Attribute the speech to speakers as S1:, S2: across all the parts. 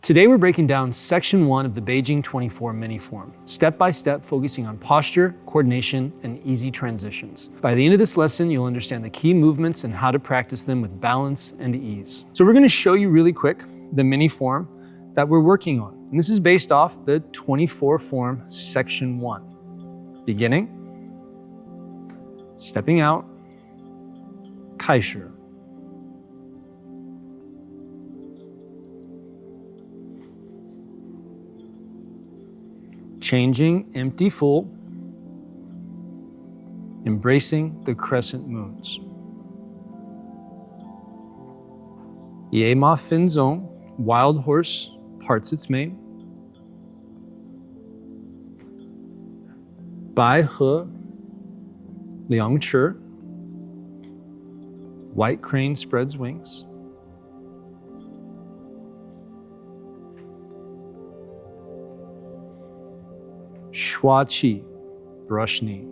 S1: Today we're breaking down section 1 of the Beijing 24 mini form, step by step focusing on posture, coordination, and easy transitions. By the end of this lesson, you'll understand the key movements and how to practice them with balance and ease. So we're going to show you really quick the mini form that we're working on. And this is based off the 24 form section 1. Beginning, stepping out, 开始. Changing empty full, embracing the crescent moons. 野马分鬃, wild horse parts its mane. 白鹤两翅, white crane spreads wings. 刷气, brush knee.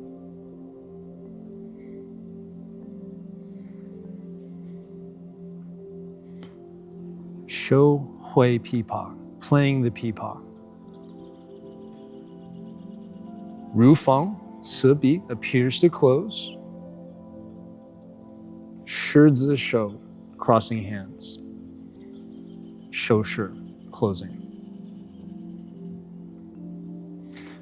S1: 手挥琵琶, playing the琵琶. 如放, 四臂 appears to close. 十字手, crossing hands. 手势, closing.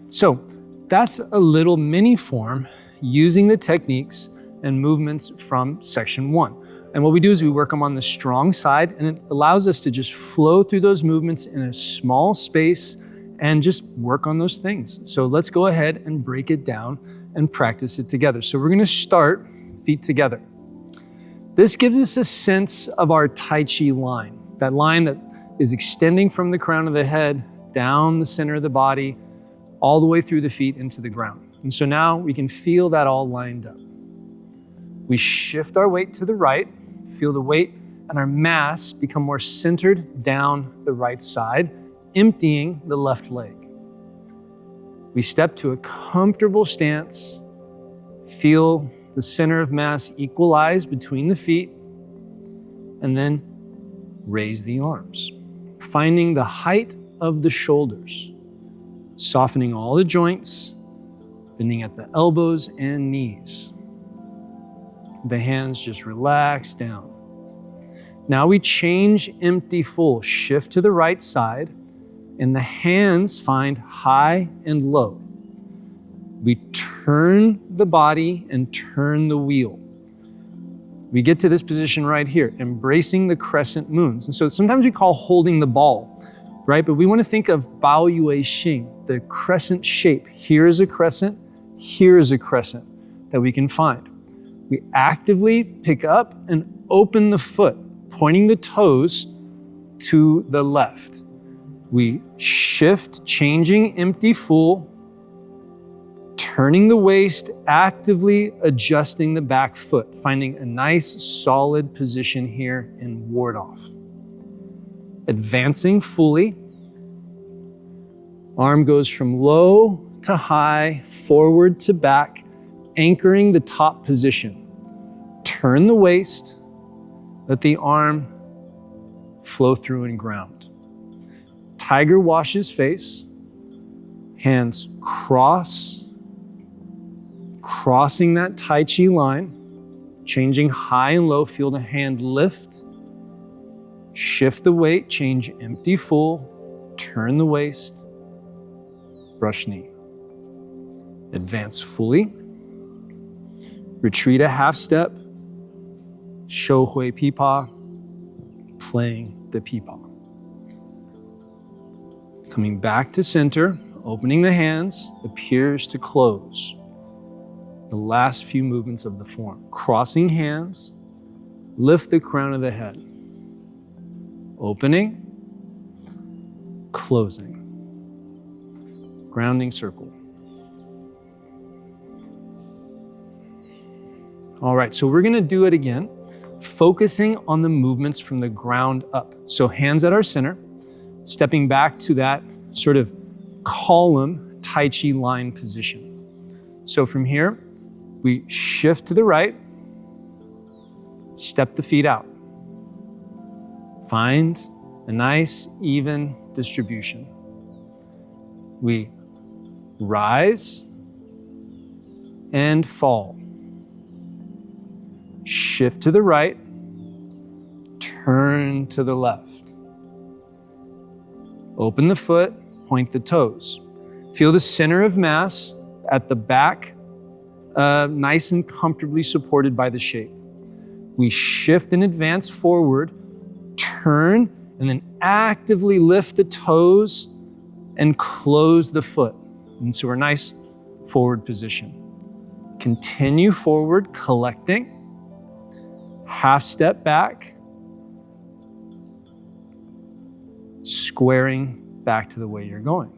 S1: So that's a little mini form using the techniques and movements from section 1. And what we do is we work them on the strong side, and it allows us to just flow through those movements in a small space and just work on those things. So let's go ahead and break it down and practice it together. So we're going to start feet together. This gives us a sense of our Tai Chi line, that line that is extending from the crown of the head down the center of the body, all the way through the feet into the ground. And so now we can feel that all lined up. We shift our weight to the right, feel the weight and our mass become more centered down the right side, emptying the left leg. We step to a comfortable stance, feel the center of mass equalize between the feet, and then raise the arms, finding the height of the shoulders. Softening all the joints, bending at the elbows and knees. The hands just relax down. Now we change empty full, shift to the right side, and the hands find high and low. We turn the body and turn the wheel. We get to this position right here, embracing the crescent moons. And so sometimes we call holding the ball, right? But we want to think of Bao Yue Xing, the crescent shape. Here is a crescent, here is a crescent that we can find. We actively pick up and open the foot, pointing the toes to the left. We shift, changing empty full, turning the waist, actively adjusting the back foot, finding a nice solid position here in ward off. Advancing fully. Arm goes from low to high, forward to back, anchoring the top position. Turn the waist, let the arm flow through and ground. Tiger washes face, hands cross, crossing that Tai Chi line, changing high and low, feel the hand lift, shift the weight, change empty full, turn the waist, brush knee. Advance fully. Retreat a half step. 手挥琵琶, playing the pipa. Coming back to center, opening the hands, appears to close. The last few movements of the form. Crossing hands, lift the crown of the head. Opening, closing. Grounding circle. All right, so we're gonna do it again, focusing on the movements from the ground up. So hands at our center, stepping back to that sort of column Tai Chi line position. So from here, we shift to the right, step the feet out. Find A nice, even distribution. We rise and fall. Shift to the right, turn to the left. Open the foot, point the toes. Feel the center of mass at the back, nice and comfortably supported by the shape. We shift and advance forward, turn, and then actively lift the toes and close the foot. And so we're nice forward position. Continue forward, collecting. Half step back. Squaring back to the way you're going.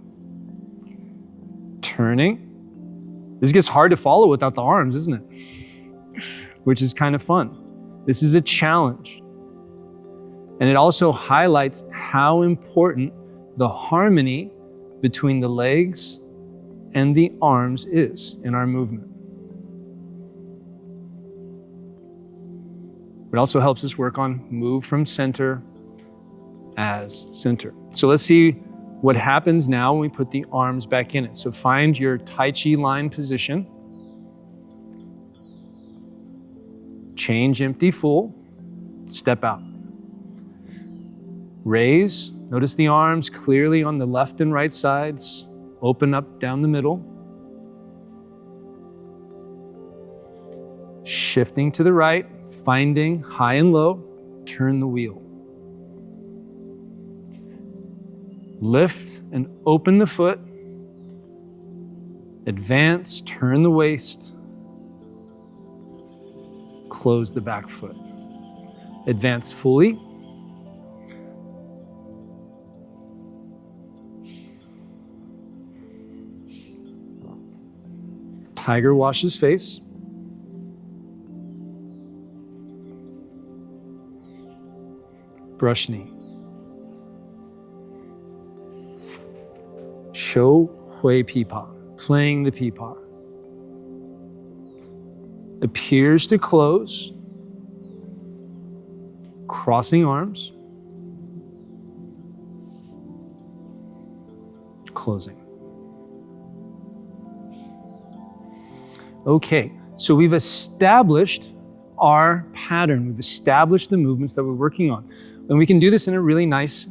S1: Turning. This gets hard to follow without the arms, isn't it? Which is kind of fun. This is a challenge. And it also highlights how important the harmony between the legs and the arms is in our movement. It also helps us work on move from center as center. So let's see what happens now when we put the arms back in it. So find your Tai Chi line position. Change empty full. Step out. Raise. Notice the arms clearly on the left and right sides. Open up down the middle. Shifting to the right, finding high and low. Turn the wheel. Lift and open the foot. Advance, turn the waist. Close the back foot. Advance fully. Tiger washes face. Brush knee. Shou Hui Pipa, playing the pipa. Appears to close. Crossing arms. Closing. Okay, so we've established our pattern. We've established the movements that we're working on. And we can do this in a really nice,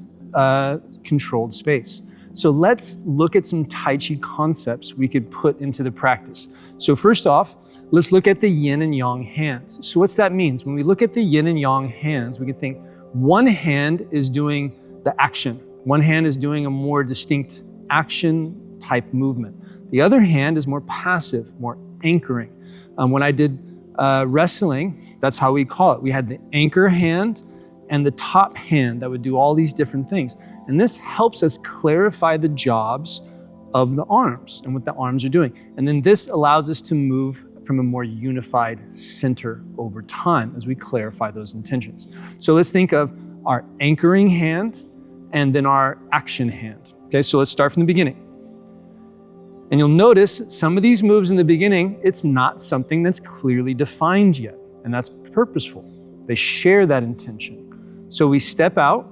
S1: controlled space. So let's look at some Tai Chi concepts we could put into the practice. So first off, let's look at the Yin and Yang hands. So what's that means? When we look at the Yin and Yang hands, we can think one hand is doing the action. One hand is doing a more distinct action type movement. The other hand is more passive, more anchoring. When I did wrestling, that's how we call it. We had the anchor hand and the top hand that would do all these different things. And this helps us clarify the jobs of the arms and what the arms are doing. And then this allows us to move from a more unified center over time as we clarify those intentions. So let's think of our anchoring hand and then our action hand. Okay, so let's start from the beginning. And you'll notice some of these moves in the beginning, it's not something that's clearly defined yet, and that's purposeful. They share that intention. So we step out,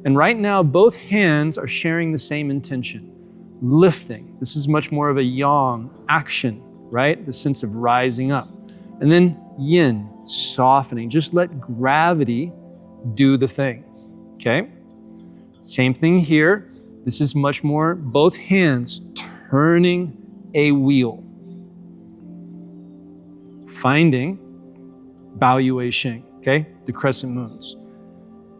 S1: and right now both hands are sharing the same intention, lifting. This is much more of a yang, action, right? The sense of rising up. And then yin, softening. Just let gravity do the thing, okay? Same thing here. This is much more both hands turning a wheel. Finding Bao Yue Xing, okay? The crescent moons.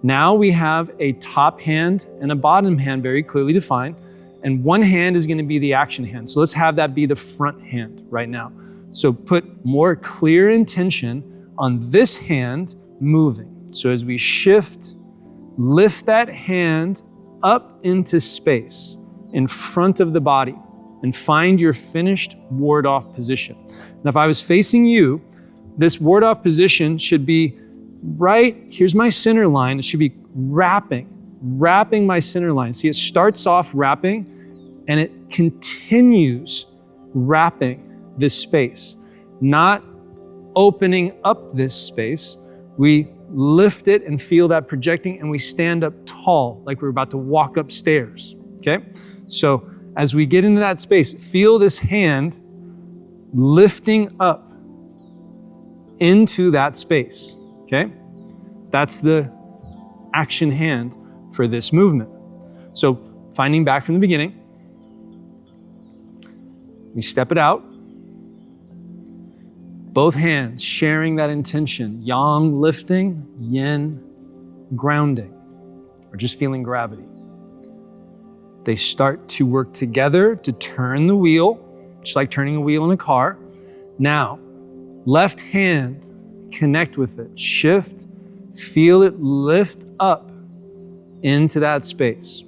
S1: Now we have a top hand and a bottom hand very clearly defined, and one hand is gonna be the action hand. So let's have that be the front hand right now. So put more clear intention on this hand moving. So as we shift, lift that hand up into space in front of the body and find your finished ward-off position. Now, if I was facing you, this ward-off position should be right, here's my center line. It should be wrapping my center line. See, it starts off wrapping and it continues wrapping this space, not opening up this space. We lift it and feel that projecting, and we stand up tall, like we're about to walk upstairs, okay? So as we get into that space, feel this hand lifting up into that space, okay? That's the action hand for this movement. So finding back from the beginning, we step it out, both hands sharing that intention, yang lifting, yin grounding, or just feeling gravity. They start to work together to turn the wheel, just like turning a wheel in a car. Now, left hand, connect with it, shift, feel it lift up into that space,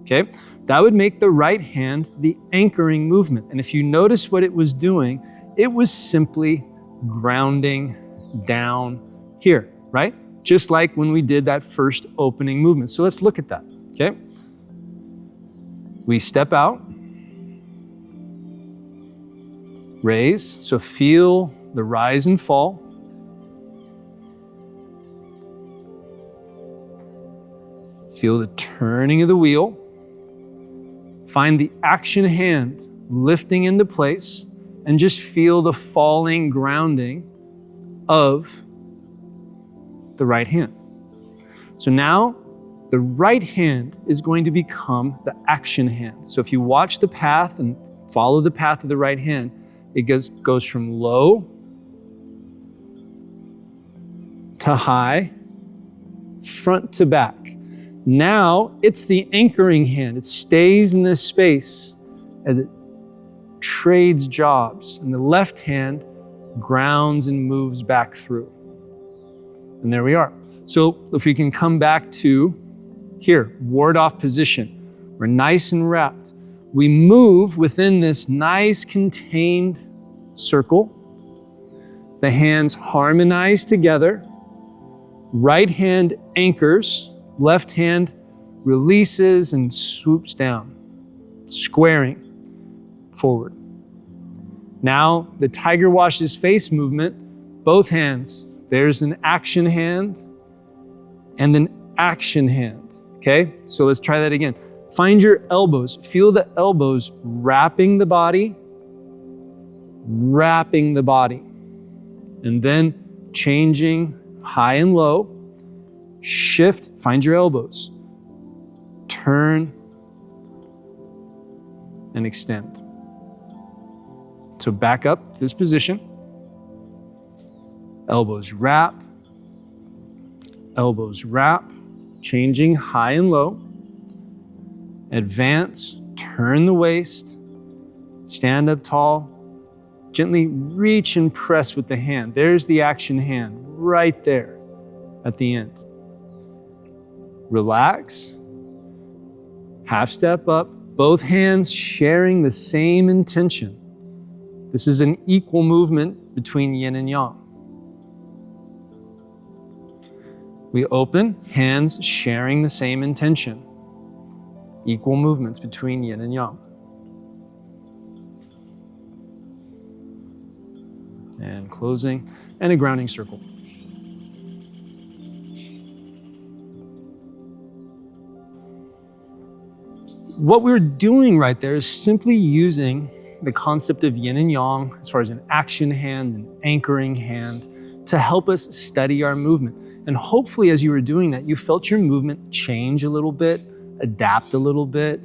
S1: okay? That would make the right hand the anchoring movement. And if you notice what it was doing, it was simply grounding down here, right? Just like when we did that first opening movement. So let's look at that, okay? We step out, raise, so feel the rise and fall. Feel the turning of the wheel. Find the action hand lifting into place, and just feel the falling grounding of the right hand. So now the right hand is going to become the action hand. So if you watch the path and follow the path of the right hand, it goes from low to high, front to back. Now it's the anchoring hand. It stays in this space as it trades jobs, and the left hand grounds and moves back through. And there we are. So if we can come back to here, ward off position. We're nice and wrapped. We move within this nice contained circle. The hands harmonize together. Right hand anchors, left hand releases and swoops down, squaring forward. Now the tiger washes face movement, both hands. There's an action hand and an action hand, okay? So let's try that again. Find your elbows, feel the elbows wrapping the body, and then changing high and low, shift, find your elbows, turn and extend. So back up to this position, elbows wrap, changing high and low, advance, turn the waist, stand up tall, gently reach and press with the hand. There's the action hand right there at the end. Relax, half step up, both hands sharing the same intention. This is an equal movement between yin and yang. We open, hands sharing the same intention. Equal movements between yin and yang. And closing, and a grounding circle. What we're doing right there is simply using the concept of yin and yang as far as an action hand, an anchoring hand, to help us study our movement. And hopefully as you were doing that, you felt your movement change a little bit, adapt a little bit,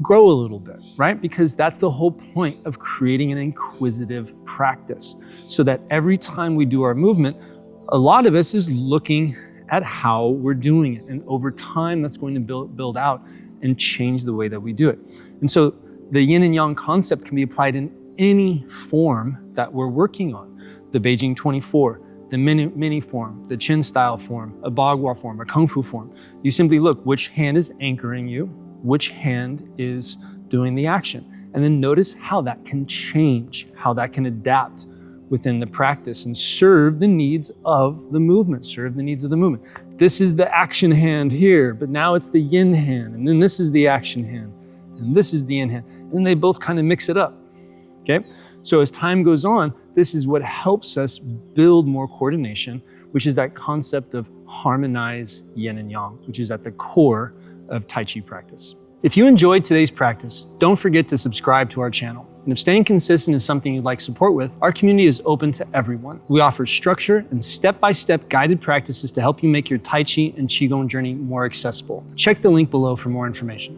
S1: grow a little bit, right? Because that's the whole point of creating an inquisitive practice, so that every time we do our movement, a lot of us is looking at how we're doing it. And over time, that's going to build out and change the way that we do it. And so the yin and yang concept can be applied in any form that we're working on. The Beijing 24, the mini form, the Chin style form, a Bagua form, a Kung Fu form. You simply look which hand is anchoring you, which hand is doing the action. And then notice how that can change, how that can adapt within the practice and serve the needs of the movement, This is the action hand here, but now it's the yin hand, and then this is the action hand, and this is the yin hand. And they both kind of mix it up, okay? So as time goes on, this is what helps us build more coordination, which is that concept of harmonize yin and yang, which is at the core of Tai Chi practice. If you enjoyed today's practice, don't forget to subscribe to our channel. And if staying consistent is something you'd like support with, our community is open to everyone. We offer structure and step-by-step guided practices to help you make your Tai Chi and Qigong journey more accessible. Check the link below for more information.